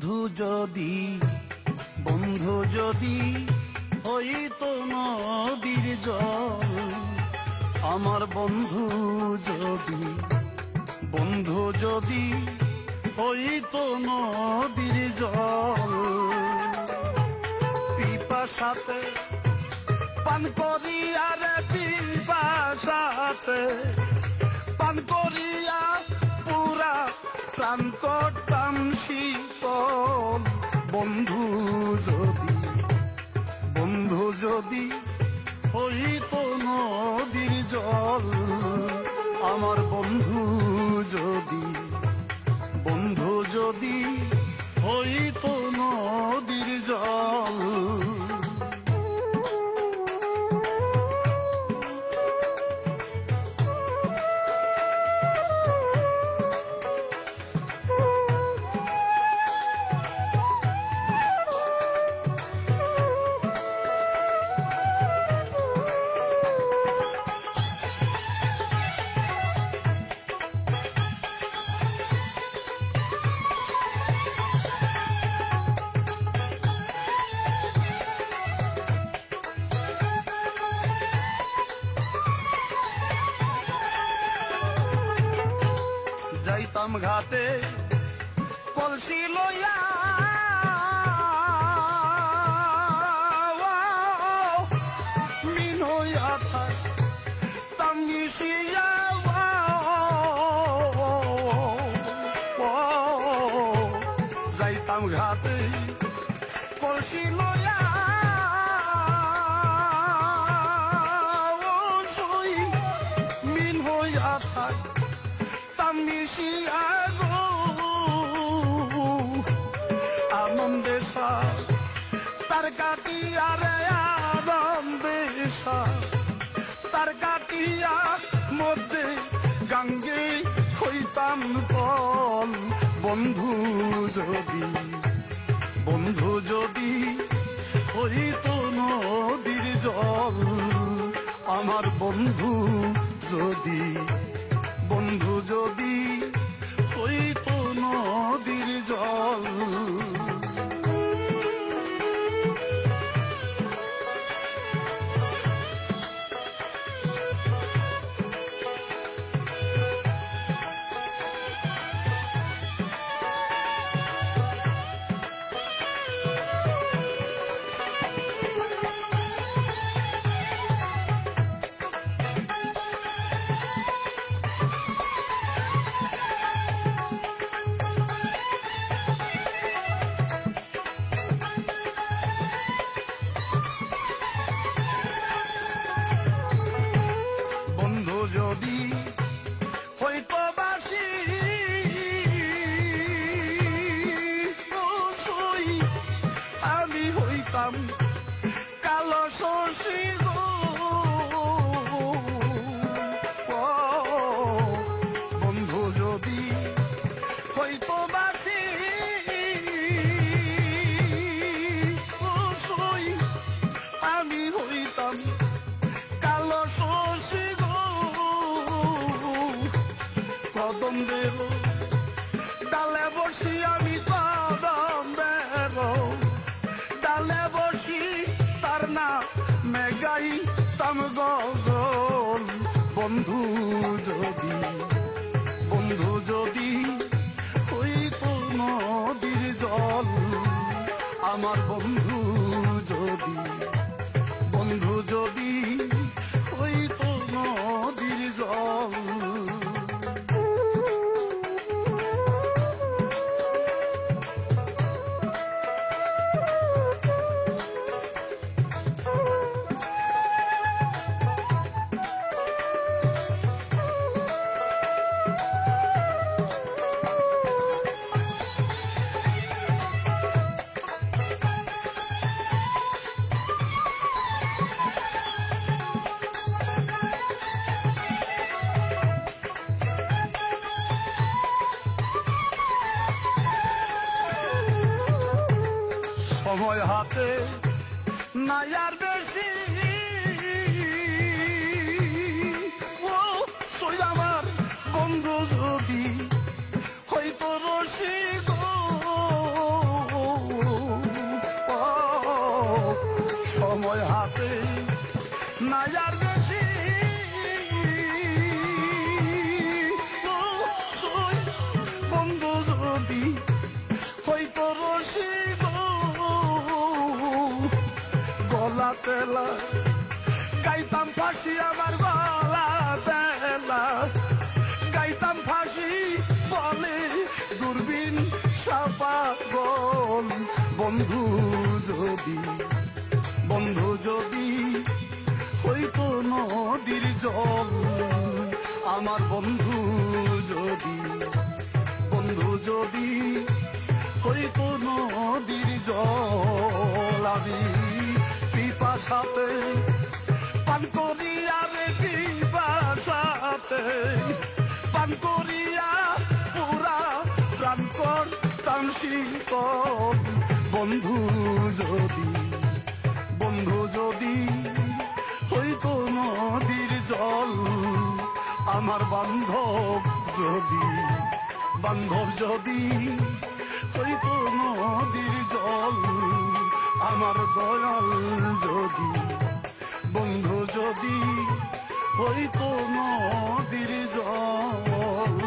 বন্ধু যদি হইতো নদীর জল, আমার বন্ধু যদি হইতো নদীর জল, পিপাসাতে পান করিয়া রে পিপাসাতে পান করিয়া পুরা প্রাণ করতাম শীতল। বন্ধু যদি হইতো নদীর জল, আমার বন্ধু যদি হইতো নদীর জল। যাইতাম ঘাটে কলসি লইয়া, মিন হইয়া থাকতাম মিশিয়া, যাইতাম ঘাটে কলসি লইয়া, মিন হইয়া থাকতাম মিশিয়া গো। আনন্দে তার কাটিয়া রে আনন্দে তার কাটিয়া মধ্যে গাঙ্গে হইতাম তল। বন্ধু যদি হইতো নদীর জল, আমার বন্ধু যদি হইতো নদীর জল। যদি হইতো বাসি আমি হইতাম কালো শশী গো। বন্ধু যদি হইতো বাসি আমি হইতাম কালো শশী গো। কদম দেব ডালে বসি আমি, কদম দেব ডালে বসি তার না মেগাই তাম গজল। বন্ধু যদি হইতো নদীর জল, আমার বন্ধু যদি হইতো নদীর জল। সময় হাতে নাই আর বেশি, ও সই আমার বন্ধু যদি হইতো রসি গো। বসি গো গলা তেলা গাইতাম ফাঁসি আমার গলা তেলা গাইতাম ফাঁসি বলে দূরবীন সাপাগল বন্ধু যদি হইতো নদীর জল আমার বন্ধু যদি হইতো নদীর জল আমি পিপাসাতে পান করিয়া রে পিপাসাতে পান করিয়া পুরা প্রাণ করতাম শীতল বন্ধু যদি হইতো নদীর জল আমার বান্ধব যদি হইতো নদীর জল আমার দয়াল যদি বন্ধু যদি হইতো নদীর জল